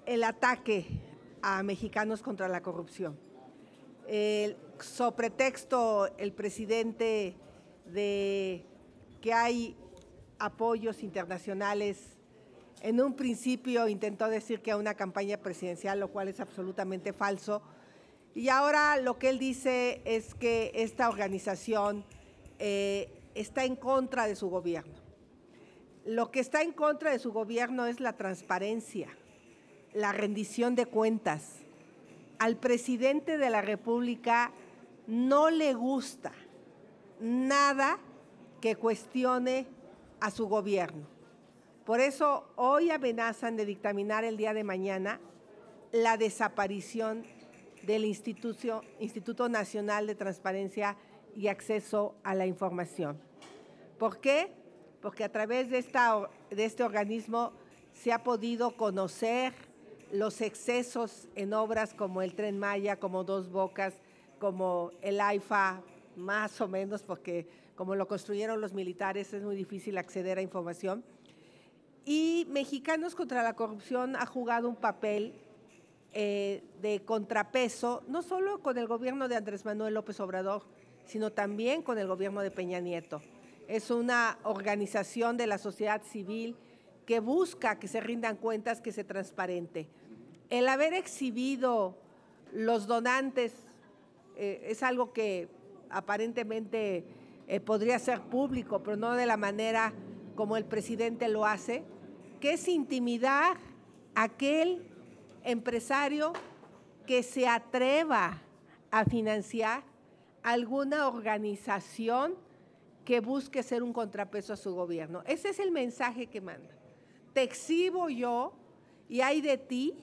el ataque a mexicanos contra la corrupción. Sobre pretexto el presidente de que hay apoyos internacionales, en un principio intentó decir que a una campaña presidencial, lo cual es absolutamente falso. Y ahora lo que él dice es que esta organización está en contra de su gobierno. Lo que está en contra de su gobierno es la transparencia, la rendición de cuentas. Al presidente de la República no le gusta nada que cuestione a su gobierno. Por eso hoy amenazan de dictaminar el día de mañana la desaparición del Instituto Nacional de Transparencia y Acceso a la Información. ¿Por qué? Porque a través de este organismo se ha podido conocer los excesos en obras como el Tren Maya, como Dos Bocas, como el AIFA, más o menos, porque como lo construyeron los militares es muy difícil acceder a información. Y Mexicanos contra la Corrupción ha jugado un papel de contrapeso, no solo con el gobierno de Andrés Manuel López Obrador, sino también con el gobierno de Peña Nieto. Es una organización de la sociedad civil que busca que se rindan cuentas, que se transparente. El haber exhibido los donantes es algo que aparentemente podría ser público, pero no de la manera como el presidente lo hace, que es intimidar a aquel empresario que se atreva a financiar alguna organización que busque ser un contrapeso a su gobierno. Ese es el mensaje que manda. Te exhibo yo y hay de ti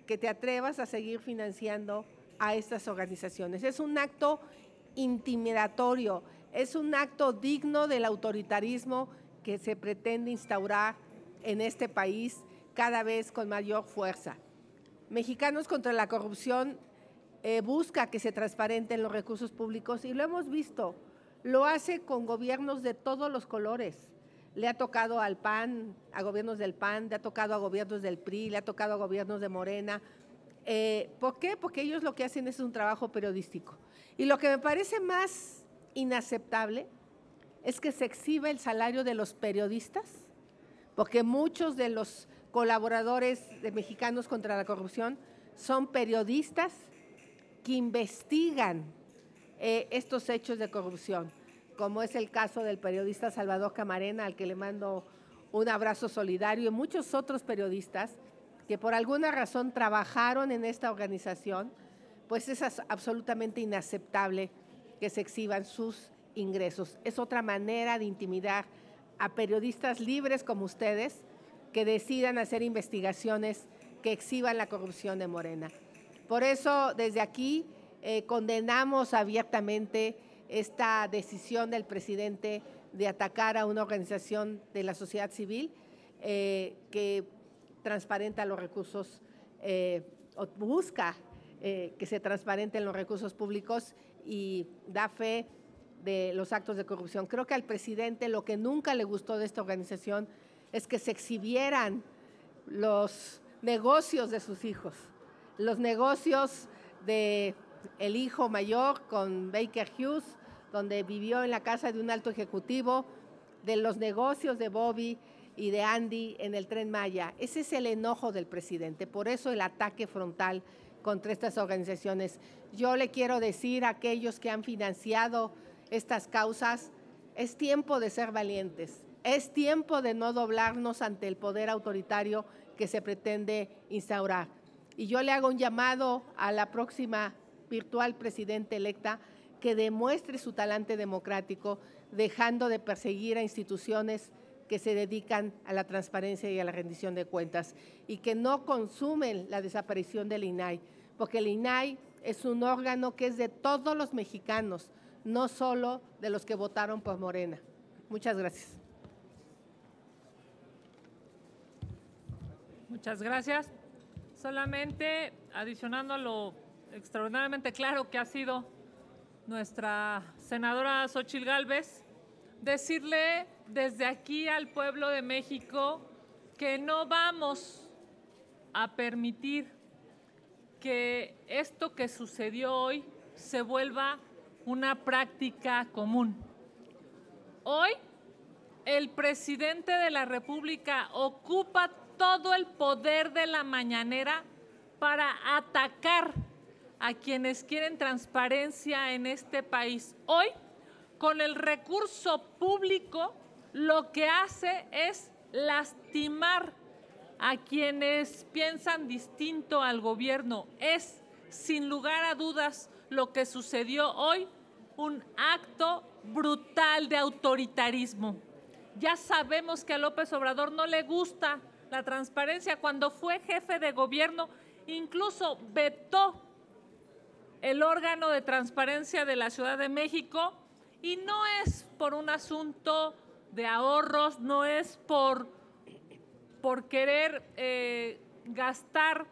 que te atrevas a seguir financiando a estas organizaciones. Es un acto intimidatorio, es un acto digno del autoritarismo que se pretende instaurar en este país cada vez con mayor fuerza. Mexicanos contra la Corrupción busca que se transparenten los recursos públicos y lo hemos visto, lo hace con gobiernos de todos los colores. Le ha tocado al PAN, a gobiernos del PAN, le ha tocado a gobiernos del PRI, le ha tocado a gobiernos de Morena. ¿Por qué? Porque ellos lo que hacen es un trabajo periodístico. Y lo que me parece más inaceptable es que se exhiba el salario de los periodistas, porque muchos de los colaboradores de Mexicanos contra la Corrupción son periodistas que investigan estos hechos de corrupción, como es el caso del periodista Salvador Camarena, al que le mando un abrazo solidario, y muchos otros periodistas que por alguna razón trabajaron en esta organización, pues es absolutamente inaceptable que se exhiban sus ingresos. Es otra manera de intimidar a periodistas libres como ustedes que decidan hacer investigaciones que exhiban la corrupción de Morena. Por eso, desde aquí, condenamos abiertamente esta decisión del presidente de atacar a una organización de la sociedad civil que transparenta los recursos o busca que se transparenten los recursos públicos y da fe de los actos de corrupción. Creo que al presidente lo que nunca le gustó de esta organización es que se exhibieran los negocios de sus hijos, los negocios de el hijo mayor con Baker Hughes, donde vivió en la casa de un alto ejecutivo, de los negocios de Bobby y de Andy en el Tren Maya. Ese es el enojo del presidente, por eso el ataque frontal contra estas organizaciones. Yo le quiero decir a aquellos que han financiado estas causas, es tiempo de ser valientes, es tiempo de no doblarnos ante el poder autoritario que se pretende instaurar. Y yo le hago un llamado a la próxima virtual presidenta electa que demuestre su talante democrático, dejando de perseguir a instituciones que se dedican a la transparencia y a la rendición de cuentas y que no consumen la desaparición del INAI, porque el INAI es un órgano que es de todos los mexicanos, no solo de los que votaron por Morena. Muchas gracias. Muchas gracias. Solamente adicionando lo extraordinariamente claro que ha sido nuestra senadora Xóchitl Gálvez, decirle desde aquí al pueblo de México que no vamos a permitir que esto que sucedió hoy se vuelva una práctica común. Hoy, el presidente de la República ocupa todo el poder de la mañanera para atacar a quienes quieren transparencia en este país. Hoy, con el recurso público, lo que hace es lastimar a quienes piensan distinto al gobierno. Es, sin lugar a dudas, lo que sucedió hoy, un acto brutal de autoritarismo. Ya sabemos que a López Obrador no le gusta la transparencia. Cuando fue jefe de gobierno, incluso vetó el órgano de transparencia de la Ciudad de México, y no es por un asunto de ahorros, no es por querer gastar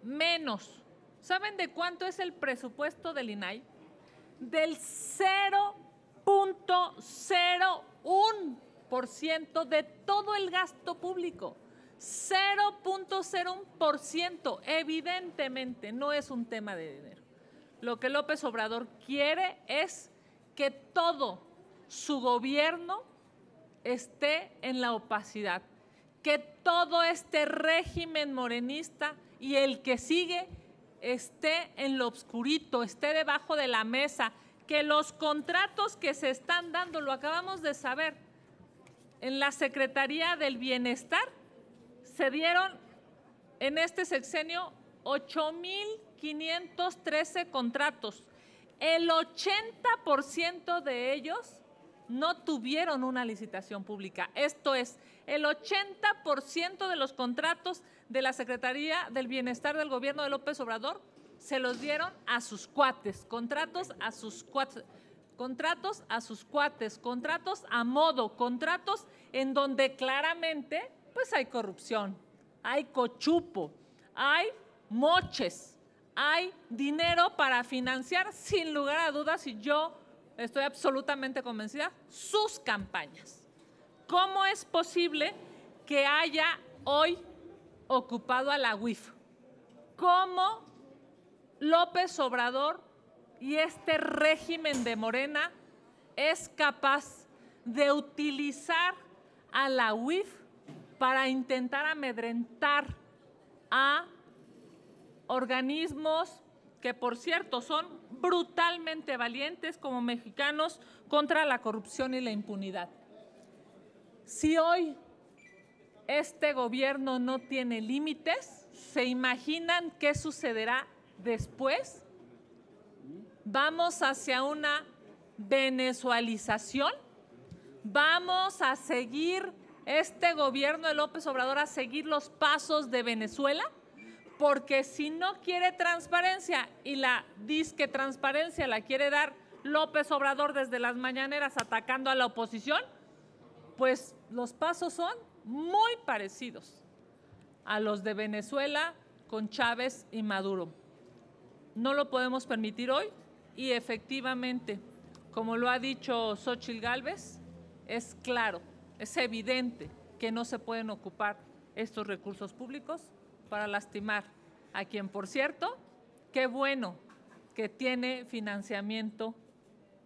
menos. ¿Saben de cuánto es el presupuesto del INAI? Del 0.01% de todo el gasto público. 0.01%. Evidentemente no es un tema de dinero. Lo que López Obrador quiere es que todo su gobierno esté en la opacidad, que todo este régimen morenista y el que sigue esté en lo oscurito, esté debajo de la mesa, que los contratos que se están dando, lo acabamos de saber, en la Secretaría del Bienestar se dieron en este sexenio 8,513 contratos. El 80% de ellos no tuvieron una licitación pública. Esto es, el 80% de los contratos de la Secretaría del Bienestar del gobierno de López Obrador se los dieron a sus cuates, contratos a sus cuates, contratos a modo, contratos en donde claramente pues hay corrupción, hay cochupo, hay moches, hay dinero para financiar, sin lugar a dudas, y yo estoy absolutamente convencida, sus campañas. ¿Cómo es posible que haya hoy ocupado a la UIF? ¿Cómo López Obrador y este régimen de Morena es capaz de utilizar a la UIF para intentar amedrentar a organismos que, por cierto, son brutalmente valientes como Mexicanos contra la corrupción y la impunidad? Si hoy este gobierno no tiene límites, ¿se imaginan qué sucederá después? ¿Vamos hacia una venezualización? ¿Vamos a seguir este gobierno de López Obrador a seguir los pasos de Venezuela? Porque si no quiere transparencia y la disque transparencia la quiere dar López Obrador desde las mañaneras atacando a la oposición, pues los pasos son muy parecidos a los de Venezuela con Chávez y Maduro. No lo podemos permitir hoy y efectivamente, como lo ha dicho Xóchitl Gálvez, es claro, es evidente que no se pueden ocupar estos recursos públicos para lastimar a quien, por cierto, qué bueno que tiene financiamiento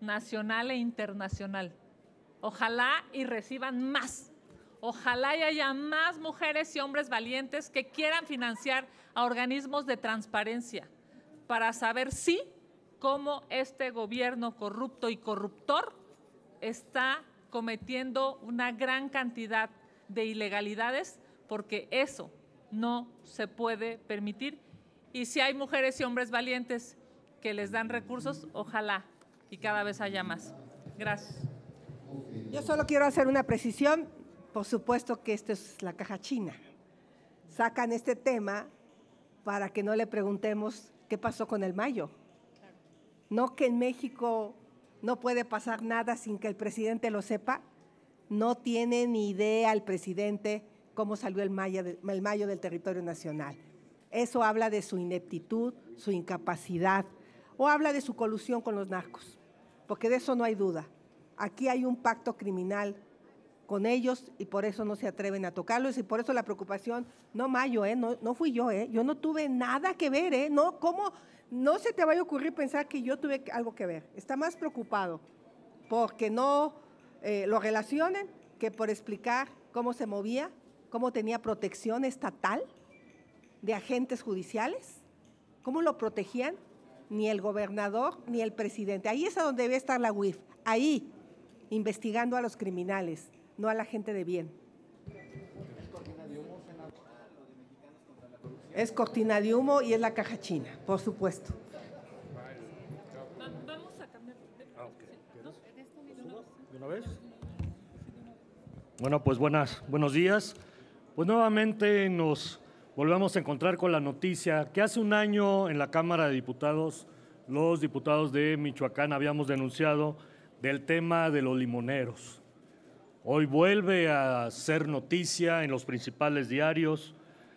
nacional e internacional. Ojalá y reciban más. Ojalá y haya más mujeres y hombres valientes que quieran financiar a organismos de transparencia para saber si, cómo este gobierno corrupto y corruptor está cometiendo una gran cantidad de ilegalidades, porque eso no se puede permitir. Y si hay mujeres y hombres valientes que les dan recursos, ojalá y cada vez haya más. Gracias. Yo solo quiero hacer una precisión. Por supuesto que esto es la caja china. Sacan este tema para que no le preguntemos qué pasó con el Mayo. No, que en México no puede pasar nada sin que el presidente lo sepa. No tiene ni idea el presidente cómo salió el Mayo del territorio nacional. Eso habla de su ineptitud, su incapacidad, o habla de su colusión con los narcos, porque de eso no hay duda. Aquí hay un pacto criminal con ellos y por eso no se atreven a tocarlos y por eso la preocupación, no Mayo, no fui yo, yo no tuve nada que ver, no, ¿cómo? No se te vaya a ocurrir pensar que yo tuve algo que ver. Está más preocupado porque no lo relacionen que por explicar cómo se movía, cómo tenía protección estatal de agentes judiciales, cómo lo protegían ni el gobernador ni el presidente. Ahí es a donde debe estar la UIF, ahí, investigando a los criminales, no a la gente de bien. Es cortina de humo y es la caja china, por supuesto. Vamos a cambiar. ¿De una vez? Bueno, pues buenos días. Pues nuevamente nos volvemos a encontrar con la noticia que hace un año en la Cámara de Diputados, los diputados de Michoacán habíamos denunciado del tema de los limoneros. Hoy vuelve a ser noticia en los principales diarios,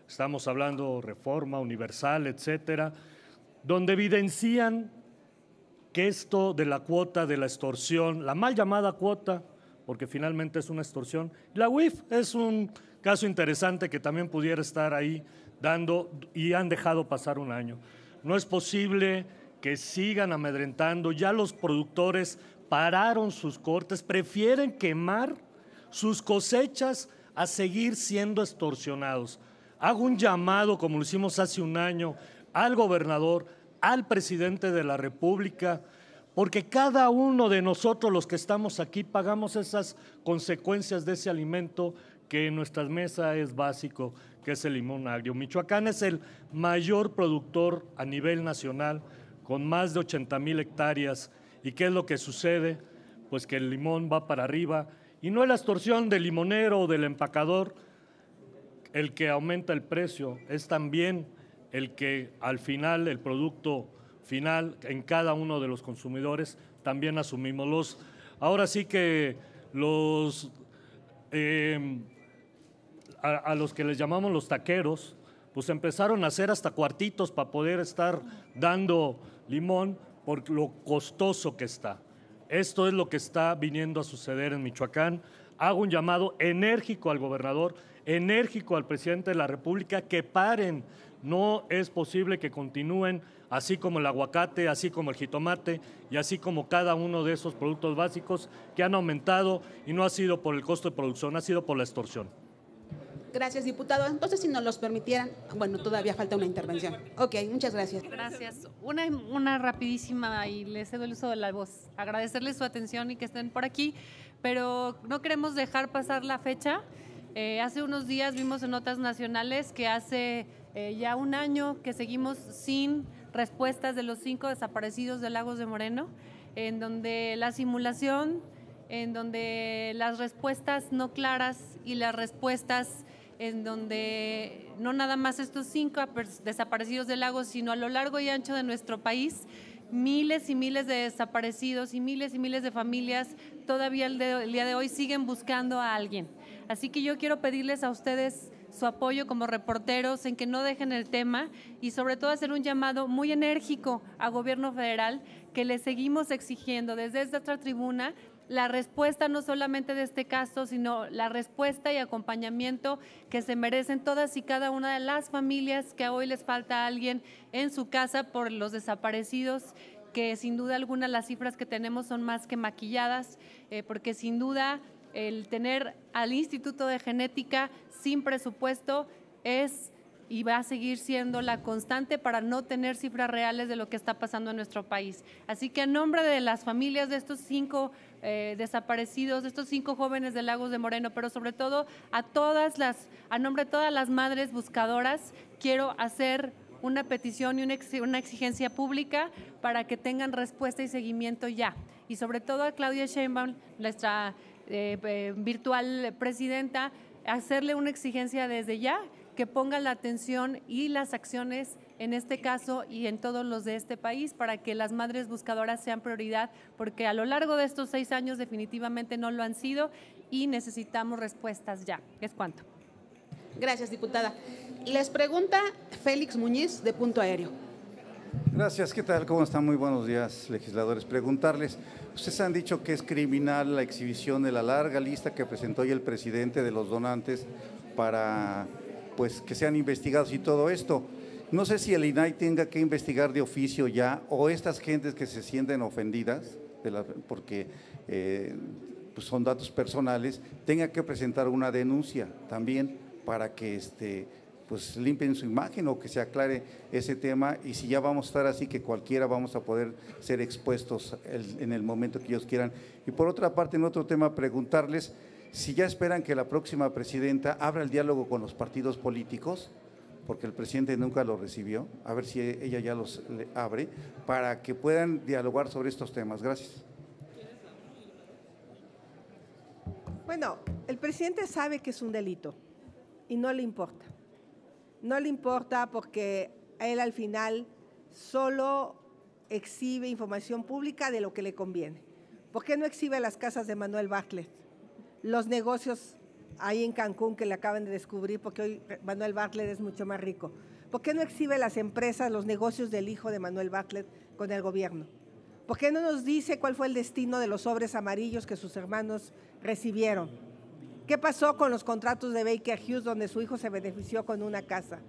estamos hablando Reforma, Universal, etcétera, donde evidencian que esto de la cuota de la extorsión, la mal llamada cuota, porque finalmente es una extorsión, la UIF es un caso interesante que también pudiera estar ahí dando y han dejado pasar un año. No es posible que sigan amedrentando, ya los productores pararon sus cortes, prefieren quemar sus cosechas a seguir siendo extorsionados. Hago un llamado, como lo hicimos hace un año, al gobernador, al presidente de la República, porque cada uno de nosotros los que estamos aquí pagamos esas consecuencias de ese alimento que en nuestras mesas es básico, que es el limón agrio. Michoacán es el mayor productor a nivel nacional, con más de 80,000 hectáreas. ¿Y qué es lo que sucede? Pues que el limón va para arriba, y no es la extorsión del limonero o del empacador el que aumenta el precio, es también el que al final, el producto final, en cada uno de los consumidores, también asumimos. Ahora sí que a los que les llamamos los taqueros, pues empezaron a hacer hasta cuartitos para poder estar dando limón por lo costoso que está. Esto es lo que está viniendo a suceder en Michoacán. Hago un llamado enérgico al gobernador, enérgico al presidente de la República, que paren. No es posible que continúen así como el aguacate, así como el jitomate y así como cada uno de esos productos básicos que han aumentado, y no ha sido por el costo de producción, ha sido por la extorsión. Gracias, diputado. Entonces, si nos los permitieran, bueno, todavía falta una intervención. Ok, muchas gracias. Gracias. Una rapidísima, y les cedo el uso de la voz. Agradecerles su atención y que estén por aquí, pero no queremos dejar pasar la fecha. Hace unos días vimos en notas nacionales que hace ya un año que seguimos sin respuestas de los 5 desaparecidos de Lagos de Moreno, en donde la simulación, en donde las respuestas no claras y las respuestas en donde no nada más estos 5 desaparecidos de Lagos, sino a lo largo y ancho de nuestro país, miles y miles de desaparecidos y miles de familias todavía el día de hoy siguen buscando a alguien. Así que yo quiero pedirles a ustedes su apoyo como reporteros en que no dejen el tema y sobre todo hacer un llamado muy enérgico a gobierno federal, que le seguimos exigiendo desde esta tribuna la respuesta no solamente de este caso, sino la respuesta y acompañamiento que se merecen todas y cada una de las familias que hoy les falta a alguien en su casa por los desaparecidos, que sin duda alguna las cifras que tenemos son más que maquilladas, porque sin duda el tener al Instituto de Genética sin presupuesto es y va a seguir siendo la constante para no tener cifras reales de lo que está pasando en nuestro país. Así que en nombre de las familias de estos 5 desaparecidos, de estos 5 jóvenes de Lagos de Moreno, pero sobre todo a nombre de todas las madres buscadoras, quiero hacer una petición y una exigencia pública para que tengan respuesta y seguimiento ya. Y sobre todo a Claudia Sheinbaum, nuestra virtual presidenta, hacerle una exigencia desde ya, que pongan la atención y las acciones en este caso y en todos los de este país para que las madres buscadoras sean prioridad, porque a lo largo de estos 6 años definitivamente no lo han sido y necesitamos respuestas ya. ¿Es cuánto? Gracias, diputada. Les pregunta Félix Muñiz, de Punto Aéreo. Gracias, ¿qué tal? ¿Cómo están? Muy buenos días, legisladores. Preguntarles, ustedes han dicho que es criminal la exhibición de la larga lista que presentó hoy el presidente de los donantes para pues que sean investigados y todo esto. No sé si el INAI tenga que investigar de oficio ya, o estas gentes que se sienten ofendidas porque pues son datos personales, tenga que presentar una denuncia también para que pues limpien su imagen o que se aclare ese tema, y si ya vamos a estar así que cualquiera vamos a poder ser expuestos en el momento que ellos quieran. Y por otra parte, en otro tema, preguntarles si ya esperan que la próxima presidenta abra el diálogo con los partidos políticos, porque el presidente nunca lo recibió, a ver si ella ya los abre, para que puedan dialogar sobre estos temas. Gracias. Bueno, el presidente sabe que es un delito y no le importa. No le importa porque él al final solo exhibe información pública de lo que le conviene. ¿Por qué no exhibe las casas de Manuel Bartlett? Los negocios ahí en Cancún que le acaban de descubrir, porque hoy Manuel Bartlett es mucho más rico. ¿Por qué no exhibe las empresas, los negocios del hijo de Manuel Bartlett con el gobierno? ¿Por qué no nos dice cuál fue el destino de los sobres amarillos que sus hermanos recibieron? ¿Qué pasó con los contratos de Baker Hughes donde su hijo se benefició con una casa?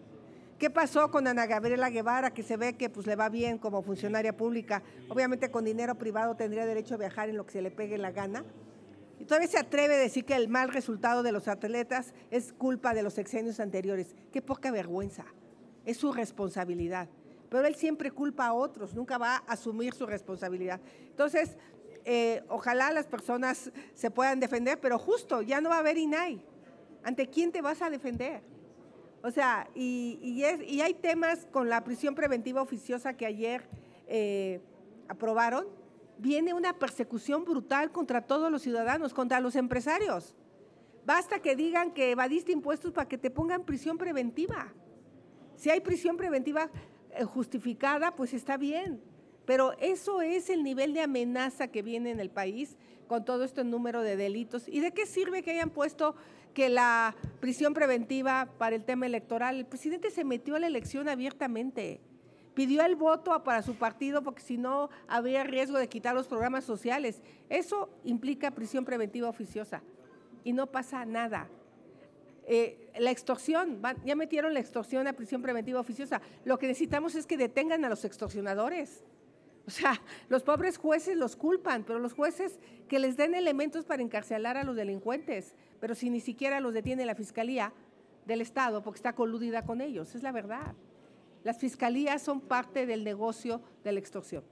¿Qué pasó con Ana Gabriela Guevara, que se ve que pues, le va bien como funcionaria pública? Obviamente con dinero privado tendría derecho a viajar en lo que se le pegue la gana. Y todavía se atreve a decir que el mal resultado de los atletas es culpa de los sexenios anteriores. Qué poca vergüenza, es su responsabilidad. Pero él siempre culpa a otros, nunca va a asumir su responsabilidad. Entonces, ojalá las personas se puedan defender, pero justo, ya no va a haber INAI. ¿Ante quién te vas a defender? O sea, y hay temas con la prisión preventiva oficiosa que ayer aprobaron. Viene una persecución brutal contra todos los ciudadanos, contra los empresarios. Basta que digan que evadiste impuestos para que te pongan prisión preventiva. Si hay prisión preventiva justificada, pues está bien. Pero eso es el nivel de amenaza que viene en el país con todo este número de delitos. ¿Y de qué sirve que hayan puesto que la prisión preventiva para el tema electoral? El presidente se metió a la elección abiertamente, pidió el voto para su partido porque si no había riesgo de quitar los programas sociales. Eso implica prisión preventiva oficiosa y no pasa nada. La extorsión, ya metieron la extorsión a prisión preventiva oficiosa. Lo que necesitamos es que detengan a los extorsionadores. O sea, los pobres jueces los culpan, pero los jueces que les den elementos para encarcelar a los delincuentes, pero si ni siquiera los detiene la Fiscalía del Estado porque está coludida con ellos, es la verdad. Las fiscalías son parte del negocio de la extorsión.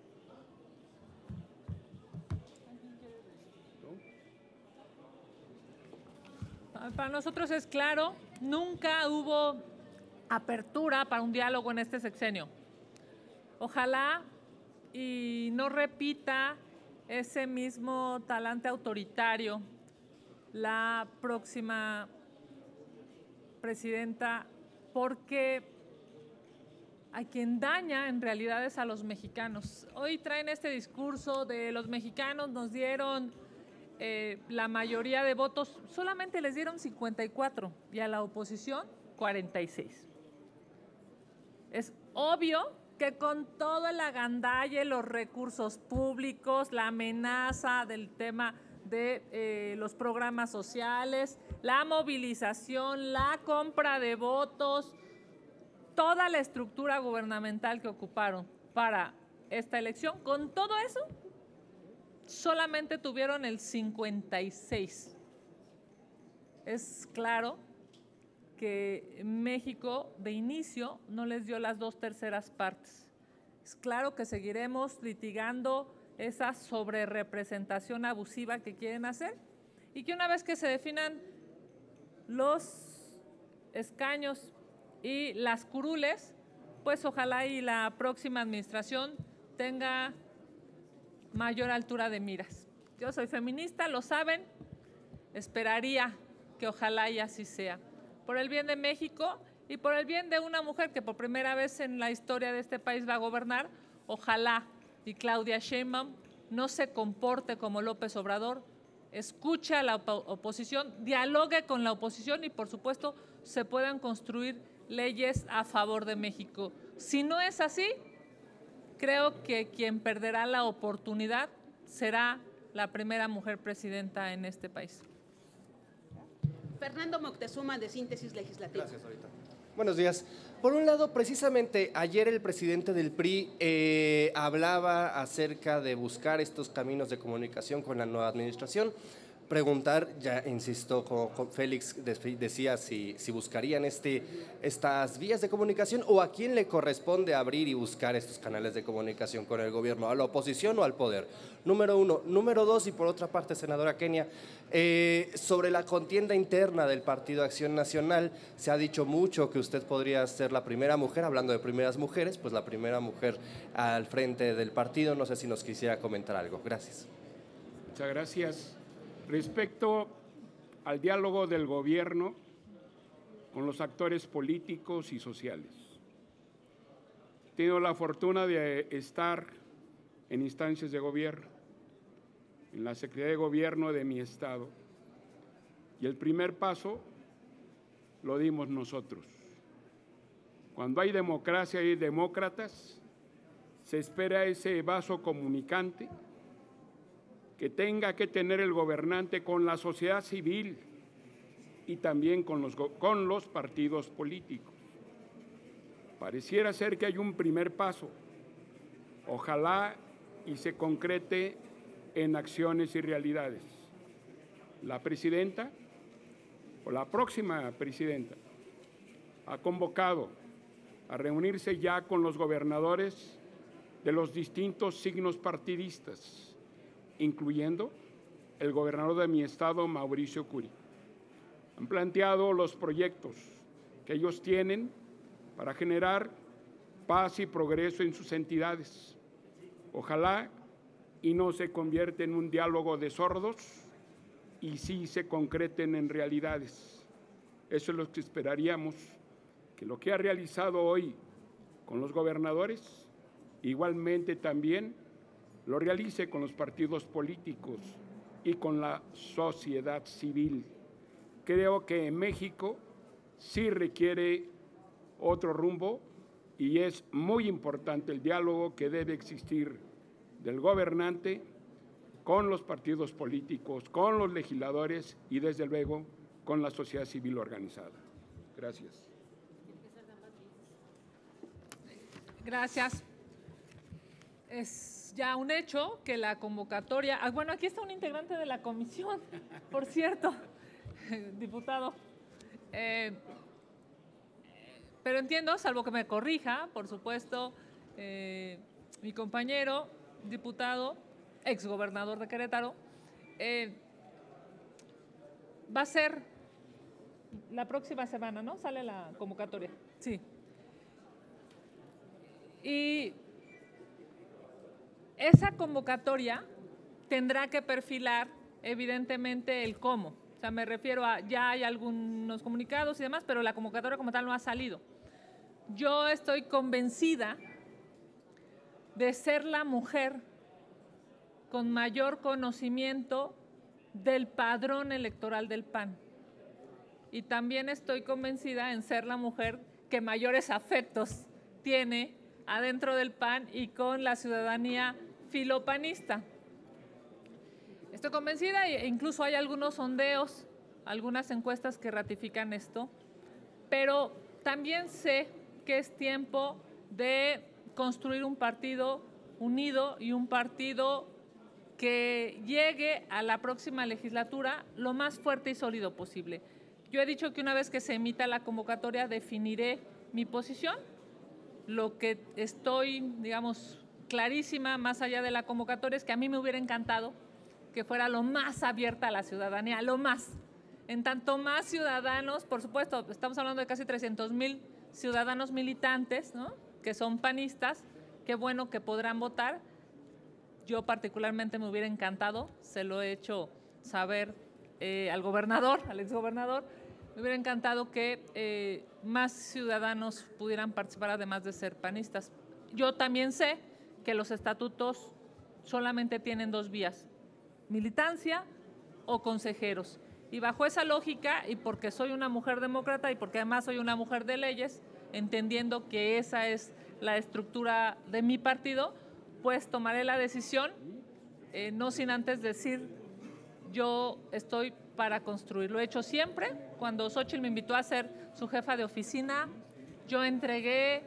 Para nosotros es claro, nunca hubo apertura para un diálogo en este sexenio. Ojalá y no repita ese mismo talante autoritario la próxima presidenta, porque a quien daña en realidad es a los mexicanos. Hoy traen este discurso de los mexicanos nos dieron la mayoría de votos, solamente les dieron 54 y a la oposición 46. Es obvio que con todo el agandalle, los recursos públicos, la amenaza del tema de los programas sociales, la movilización, la compra de votos, toda la estructura gubernamental que ocuparon para esta elección, con todo eso, solamente tuvieron el 56. Es claro que México de inicio no les dio las 2/3 partes. Es claro que seguiremos litigando esa sobrerepresentación abusiva que quieren hacer y que una vez que se definan los escaños y las curules, pues ojalá y la próxima administración tenga mayor altura de miras. Yo soy feminista, lo saben, esperaría que ojalá y así sea. Por el bien de México y por el bien de una mujer que por primera vez en la historia de este país va a gobernar, ojalá y Claudia Sheinbaum no se comporte como López Obrador, escuche a la oposición, dialogue con la oposición y por supuesto se puedan construir leyes a favor de México. Si no es así, creo que quien perderá la oportunidad será la primera mujer presidenta en este país. Fernando Moctezuma, de Síntesis Legislativa. Gracias, ahorita. Buenos días. Por un lado, precisamente ayer el presidente del PRI hablaba acerca de buscar estos caminos de comunicación con la nueva administración. Preguntar, ya insisto, con Félix decía si buscarían estas vías de comunicación o a quién le corresponde abrir y buscar estos canales de comunicación con el gobierno, a la oposición o al poder. Número uno. Número dos, y por otra parte, senadora Kenia, sobre la contienda interna del Partido Acción Nacional, se ha dicho mucho que usted podría ser la primera mujer, hablando de primeras mujeres, pues la primera mujer al frente del partido. No sé si nos quisiera comentar algo. Gracias. Muchas gracias. Respecto al diálogo del gobierno con los actores políticos y sociales, he tenido la fortuna de estar en instancias de gobierno, en la Secretaría de Gobierno de mi estado, y el primer paso lo dimos nosotros. Cuando hay democracia y demócratas, se espera ese vaso comunicante que tenga que tener el gobernante con la sociedad civil y también con los partidos políticos. Pareciera ser que hay un primer paso. Ojalá y se concrete en acciones y realidades. La presidenta o la próxima presidenta ha convocado a reunirse ya con los gobernadores de los distintos signos partidistas, incluyendo el gobernador de mi estado, Mauricio Curi. Han planteado los proyectos que ellos tienen para generar paz y progreso en sus entidades. Ojalá y no se convierta en un diálogo de sordos y sí se concreten en realidades. Eso es lo que esperaríamos, que lo que ha realizado hoy con los gobernadores, igualmente también lo realice con los partidos políticos y con la sociedad civil. Creo que México sí requiere otro rumbo y es muy importante el diálogo que debe existir del gobernante con los partidos políticos, con los legisladores y desde luego con la sociedad civil organizada. Gracias. Gracias. Es ya un hecho que la convocatoria… bueno, aquí está un integrante de la comisión, por cierto, diputado. Pero entiendo, salvo que me corrija, por supuesto, mi compañero, diputado, exgobernador de Querétaro, va a ser la próxima semana, ¿no? Sale la convocatoria. Sí. Y esa convocatoria tendrá que perfilar, evidentemente, el cómo. O sea, me refiero a, ya hay algunos comunicados y demás, pero la convocatoria como tal no ha salido. Yo estoy convencida de ser la mujer con mayor conocimiento del padrón electoral del PAN. Y también estoy convencida en ser la mujer que mayores afectos tiene adentro del PAN y con la ciudadanía filopanista. Estoy convencida e incluso hay algunos sondeos, algunas encuestas que ratifican esto, pero también sé que es tiempo de construir un partido unido y un partido que llegue a la próxima legislatura lo más fuerte y sólido posible. Yo he dicho que una vez que se emita la convocatoria definiré mi posición. Lo que estoy, digamos, clarísima más allá de la convocatoria es que a mí me hubiera encantado que fuera lo más abierta a la ciudadanía, lo más. En tanto más ciudadanos, por supuesto, estamos hablando de casi 300,000 ciudadanos militantes, ¿no?, que son panistas, qué bueno que podrán votar. Yo particularmente me hubiera encantado, se lo he hecho saber al gobernador, al exgobernador, me hubiera encantado que más ciudadanos pudieran participar además de ser panistas. Yo también sé que los estatutos solamente tienen dos vías, militancia o consejeros. Y bajo esa lógica, y porque soy una mujer demócrata y porque además soy una mujer de leyes, entendiendo que esa es la estructura de mi partido, pues tomaré la decisión, no sin antes decir, yo estoy para construir. Lo he hecho siempre. Cuando Xóchitl me invitó a ser su jefa de oficina, yo entregué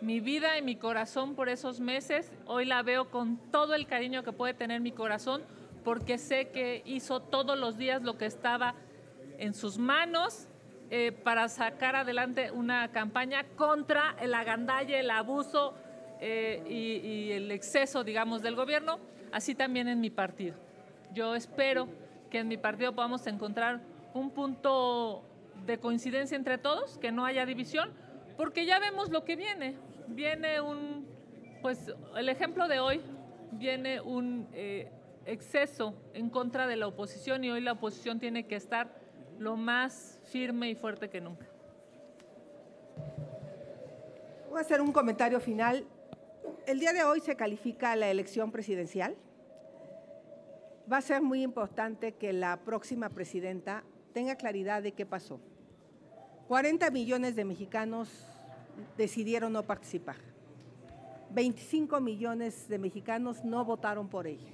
mi vida y mi corazón por esos meses. Hoy la veo con todo el cariño que puede tener mi corazón, porque sé que hizo todos los días lo que estaba en sus manos para sacar adelante una campaña contra el agandalle, el abuso y el exceso, digamos, del gobierno, así también en mi partido. Yo espero que en mi partido podamos encontrar un punto de coincidencia entre todos, que no haya división, porque ya vemos lo que viene. Viene pues el ejemplo de hoy, viene un exceso en contra de la oposición, y hoy la oposición tiene que estar lo más firme y fuerte que nunca. Voy a hacer un comentario final. El día de hoy se califica la elección presidencial. Va a ser muy importante que la próxima presidenta tenga claridad de qué pasó. 40 millones de mexicanos decidieron no participar. 25 millones de mexicanos no votaron por ella.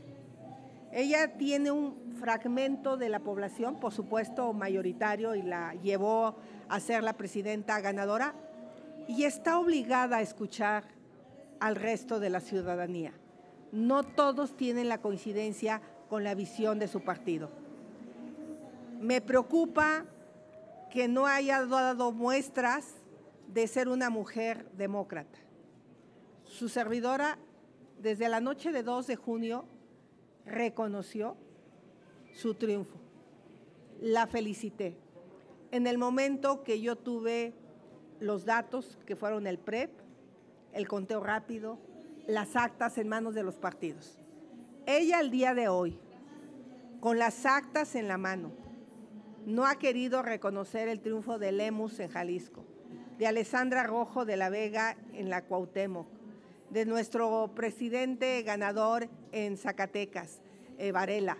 Ella tiene un fragmento de la población, por supuesto mayoritario, y la llevó a ser la presidenta ganadora, y está obligada a escuchar al resto de la ciudadanía. No todos tienen la coincidencia con la visión de su partido. Me preocupa que no haya dado muestras de ser una mujer demócrata. Su servidora, desde la noche de 2 de junio, reconoció su triunfo. La felicité. En el momento que yo tuve los datos, que fueron el PREP, el conteo rápido, las actas en manos de los partidos. Ella al día de hoy, con las actas en la mano, no ha querido reconocer el triunfo de Lemus en Jalisco, de Alessandra Rojo de la Vega en la Cuauhtémoc, de nuestro presidente ganador en Zacatecas, Varela.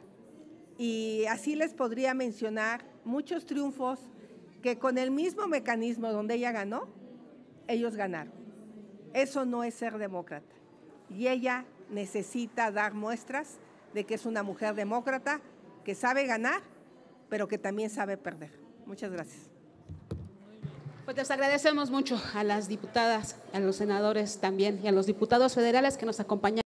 Y así les podría mencionar muchos triunfos que con el mismo mecanismo donde ella ganó, ellos ganaron. Eso no es ser demócrata. Y ella necesita dar muestras de que es una mujer demócrata, que sabe ganar, pero que también sabe perder. Muchas gracias. Pues les agradecemos mucho a las diputadas, a los senadores también y a los diputados federales que nos acompañan.